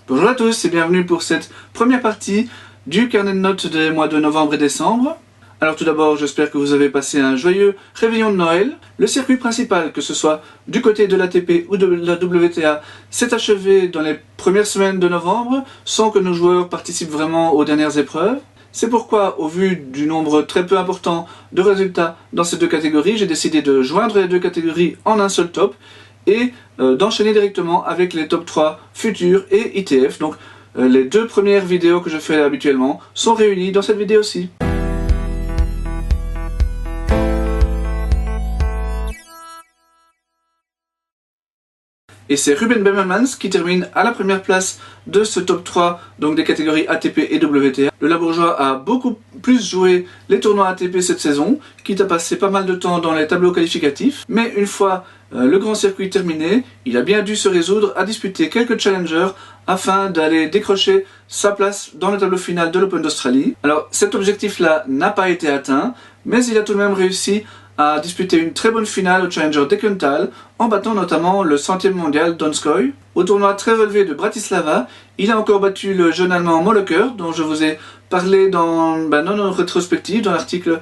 Bonjour à tous et bienvenue pour cette première partie du carnet de notes des mois de novembre et décembre. Alors tout d'abord, j'espère que vous avez passé un joyeux réveillon de Noël. Le circuit principal, que ce soit du côté de l'ATP ou de la WTA, s'est achevé dans les premières semaines de novembre, sans que nos joueurs participent vraiment aux dernières épreuves. C'est pourquoi, au vu du nombre très peu important de résultats dans ces deux catégories, j'ai décidé de joindre les deux catégories en un seul top et d'enchaîner directement avec les top 3 futurs et ITF. Donc les deux premières vidéos que je fais habituellement sont réunies dans cette vidéo-ci. Et c'est Ruben Bemelmans qui termine à la première place de ce top 3 donc des catégories ATP et WTA. Le Labourgeois a beaucoup plus joué les tournois ATP cette saison, quitte à passer pas mal de temps dans les tableaux qualificatifs. Mais une fois le grand circuit terminé, il a bien dû se résoudre à disputer quelques challengers afin d'aller décrocher sa place dans le tableau final de l'Open d'Australie. Alors cet objectif-là n'a pas été atteint, mais il a tout de même réussi à disputer une très bonne finale au Challenger d'Eckental en battant notamment le 100e mondial Donskoy. Au tournoi très relevé de Bratislava, il a encore battu le jeune allemand Molleker, dont je vous ai parlé dans nos rétrospectives, dans l'article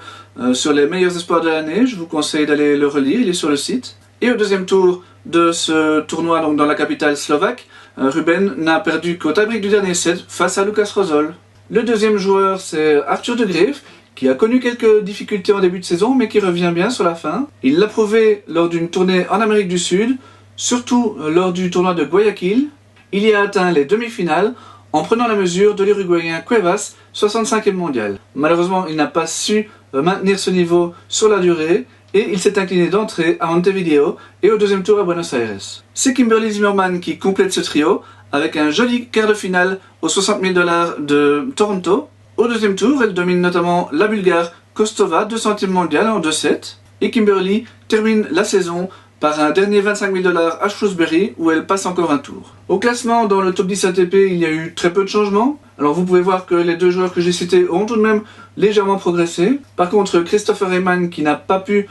sur les meilleurs espoirs de l'année. Je vous conseille d'aller le relire, il est sur le site. Et au deuxième tour de ce tournoi, donc dans la capitale slovaque, Ruben n'a perdu qu'au tie-break du dernier set face à Lukas Rosol. Le deuxième joueur, c'est Arthur de Greef, qui a connu quelques difficultés en début de saison, mais qui revient bien sur la fin. Il l'a prouvé lors d'une tournée en Amérique du Sud, surtout lors du tournoi de Guayaquil. Il y a atteint les demi-finales en prenant la mesure de l'Uruguayen Cuevas, 65e mondial. Malheureusement, il n'a pas su maintenir ce niveau sur la durée, et il s'est incliné d'entrée à Montevideo et au deuxième tour à Buenos Aires. C'est Kimberly Zimmerman qui complète ce trio, avec un joli quart de finale aux 60 000 $ de Toronto. Au deuxième tour, elle domine notamment la Bulgare Kostova, 200e mondiale en 2-7. Et Kimberly termine la saison par un dernier 25 000 $ à Shrewsbury, où elle passe encore un tour. Au classement, dans le top 10 ATP, il y a eu très peu de changements. Alors vous pouvez voir que les deux joueurs que j'ai cités ont tout de même légèrement progressé. Par contre, Christopher Heyman, qui n'a pas pu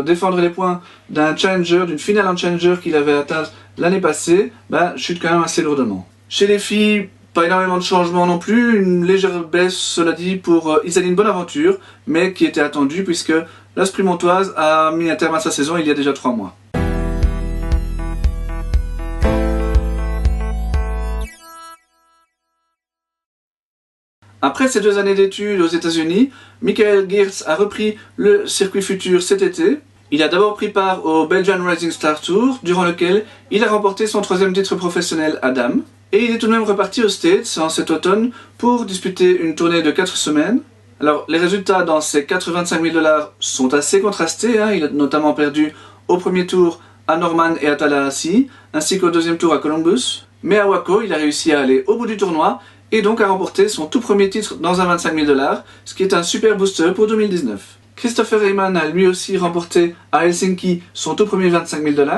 défendre les points d'un challenger, d'une finale en challenger qu'il avait atteint l'année passée, chute quand même assez lourdement. Chez les filles, pas énormément de changements non plus, une légère baisse, cela dit, pour Isaline Bonaventure, mais qui était attendue puisque la Sprimontoise a mis un terme à sa saison il y a déjà 3 mois. Après ces 2 années d'études aux États-Unis, Michael Geerts a repris le circuit futur cet été. Il a d'abord pris part au Belgian Rising Star Tour, durant lequel il a remporté son 3e titre professionnel à dames. Et il est tout de même reparti aux States en cet automne pour disputer une tournée de 4 semaines. Alors les résultats dans ces 85 000 $ sont assez contrastés. Il a notamment perdu au premier tour à Norman et à Tallahassee, ainsi qu'au deuxième tour à Columbus. Mais à Waco, il a réussi à aller au bout du tournoi et donc à remporter son tout premier titre dans un 25 000 $, ce qui est un super booster pour 2019. Christopher Heyman a lui aussi remporté à Helsinki son tout premier 25 000 $.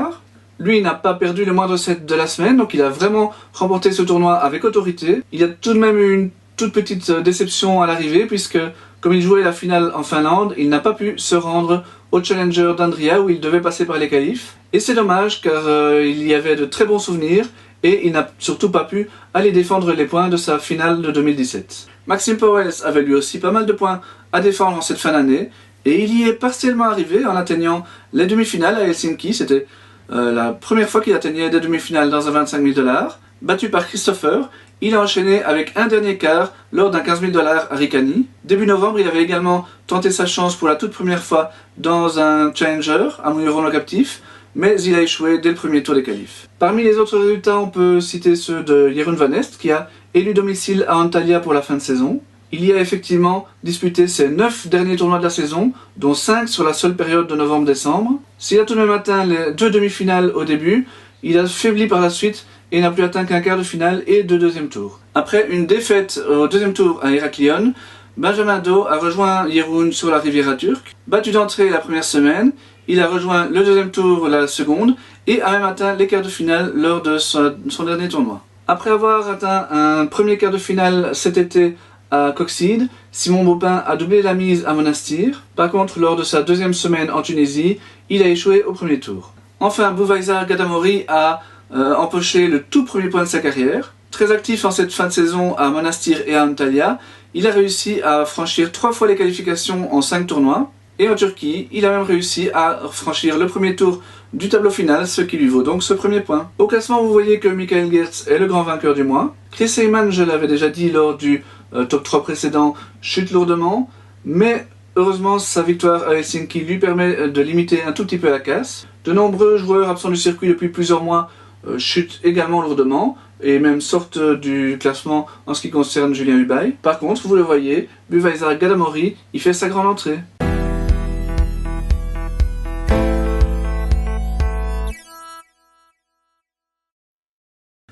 Lui n'a pas perdu le moindre set de la semaine, donc il a vraiment remporté ce tournoi avec autorité. Il y a tout de même eu une toute petite déception à l'arrivée, puisque comme il jouait la finale en Finlande, il n'a pas pu se rendre au Challenger d'Andria où il devait passer par les qualifs. Et c'est dommage car il y avait de très bons souvenirs et il n'a surtout pas pu aller défendre les points de sa finale de 2017. Maxime Powell avait lui aussi pas mal de points à défendre en cette fin d'année et il y est partiellement arrivé en atteignant les demi-finales à Helsinki. C'était la première fois qu'il atteignait des demi-finales dans un 25 000 $. Battu par Christopher, il a enchaîné avec un dernier quart lors d'un 15 000 $ à Ricani. Début novembre, il avait également tenté sa chance pour la toute première fois dans un challenger à Mouilleron-le Captif, mais il a échoué dès le premier tour des qualifs. Parmi les autres résultats, on peut citer ceux de Jeroen Van Est, qui a élu domicile à Antalya pour la fin de saison. Il y a effectivement disputé ses 9 derniers tournois de la saison, dont 5 sur la seule période de novembre-décembre. S'il a tout de même atteint les 2 demi-finales au début, il a faibli par la suite et n'a plus atteint qu'un quart de finale et 2 deuxièmes tours. Après une défaite au deuxième tour à Heraklion, Benjamin Do a rejoint Jeroen sur la Riviera turque. Battu d'entrée la première semaine, il a rejoint le deuxième tour la seconde et a même atteint les quarts de finale lors de son dernier tournoi. Après avoir atteint un premier quart de finale cet été à Coxide, Simon Baupin a doublé la mise à Monastir. Par contre, lors de sa deuxième semaine en Tunisie, il a échoué au premier tour. Enfin, Bouvaisar Gadamori a empoché le tout premier point de sa carrière. Très actif en cette fin de saison à Monastir et à Antalya, il a réussi à franchir 3 fois les qualifications en 5 tournois. Et en Turquie, il a même réussi à franchir le premier tour du tableau final, ce qui lui vaut donc ce premier point. Au classement, vous voyez que Michael Geerts est le grand vainqueur du mois. Chris Heyman, je l'avais déjà dit lors du top 3 précédent, chute lourdement, mais heureusement sa victoire à Helsinki lui permet de limiter un tout petit peu la casse. De nombreux joueurs absents du circuit depuis plusieurs mois chutent également lourdement, et même sortent du classement en ce qui concerne Julien Hubail. Par contre, vous le voyez, Buvaisar Gadamori, il fait sa grande entrée.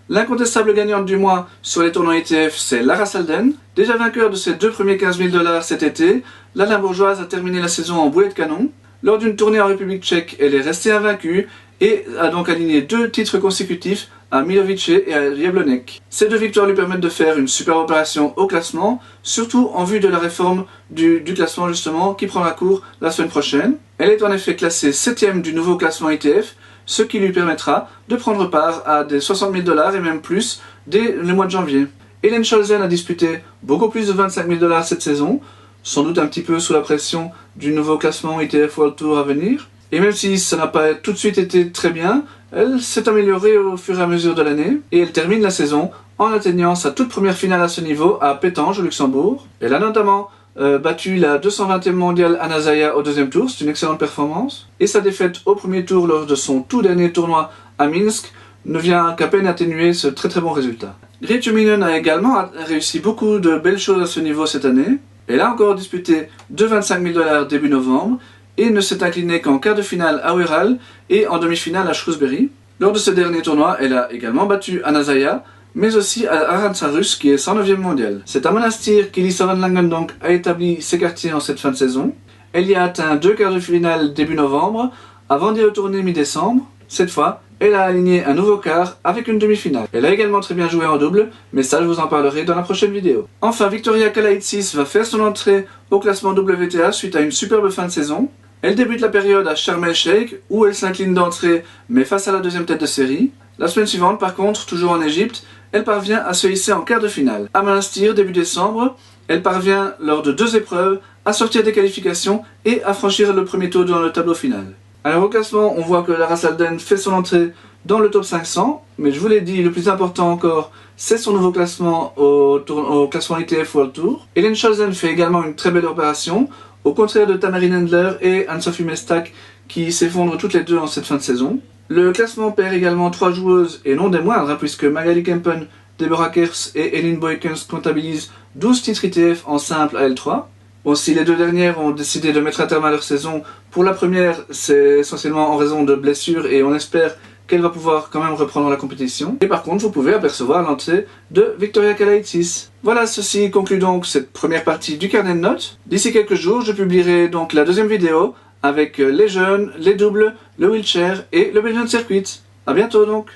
L'incontestable gagnante du mois sur les tournois ITF, c'est Lara Salden. Déjà vainqueur de ses 2 premiers 15 000 $ cet été, la Limbourgeoise a terminé la saison en boulet de canon. Lors d'une tournée en République tchèque, elle est restée invaincue et a donc aligné 2 titres consécutifs à Milovice et à Jablonek. Ces 2 victoires lui permettent de faire une super opération au classement, surtout en vue de la réforme du classement justement qui prendra cours la semaine prochaine. Elle est en effet classée 7ème du nouveau classement ITF, ce qui lui permettra de prendre part à des 60 000 $ et même plus dès le mois de janvier. Hélène Scholzen a disputé beaucoup plus de 25 000 $ cette saison, sans doute un petit peu sous la pression du nouveau classement ITF World Tour à venir. Et même si ça n'a pas tout de suite été très bien, elle s'est améliorée au fur et à mesure de l'année, et elle termine la saison en atteignant sa toute première finale à ce niveau à Pétange au Luxembourg. Elle a notamment battu la 220e mondiale Anna Zaya au 2e tour, c'est une excellente performance. Et sa défaite au premier tour lors de son tout dernier tournoi à Minsk ne vient qu'à peine atténuer ce très bon résultat. Grit Juminen a également réussi beaucoup de belles choses à ce niveau cette année. Elle a encore disputé 25 000 $ début novembre et ne s'est inclinée qu'en quart de finale à Ural et en demi-finale à Shrewsbury. Lors de ce dernier tournoi, elle a également battu Anna Zaya, mais aussi à Arantsarus qui est 109e mondial. C'est à Monastir qu'Elisa Van Langen donc a établi ses quartiers en cette fin de saison. Elle y a atteint 2 quarts de finale début novembre, avant d'y retourner mi-décembre. Cette fois, elle a aligné un nouveau quart avec une demi-finale. Elle a également très bien joué en double, mais ça je vous en parlerai dans la prochaine vidéo. Enfin, Victoria Kalaitsis va faire son entrée au classement WTA suite à une superbe fin de saison. Elle débute la période à Sharm el-Sheikh, où elle s'incline d'entrée, mais face à la deuxième tête de série. La semaine suivante, par contre, toujours en Égypte, elle parvient à se hisser en quart de finale. À Monastir, début décembre, elle parvient, lors de 2 épreuves, à sortir des qualifications et à franchir le premier tour dans le tableau final. Alors au classement, on voit que Lara Salden fait son entrée dans le top 500, mais je vous l'ai dit, le plus important encore, c'est son nouveau classement au classement ITF World Tour. Hélène Scholzen fait également une très belle opération, au contraire de Tamarine Endler et Anne-Sophie Mestak qui s'effondrent toutes les deux en cette fin de saison. Le classement perd également 3 joueuses et non des moindres, puisque Magali Kempen, Deborah Kers et Elin Boykens comptabilisent 12 titres ITF en simple à L3. Bon, si les 2 dernières ont décidé de mettre un terme à leur saison, pour la première c'est essentiellement en raison de blessures et on espère qu'elle va pouvoir quand même reprendre la compétition. Et par contre, vous pouvez apercevoir l'entrée de Victoria Kalaitsis. Voilà, ceci conclut donc cette première partie du carnet de notes. D'ici quelques jours, je publierai donc la deuxième vidéo avec les jeunes, les doubles, le wheelchair et le Belgian Circuit. A bientôt donc.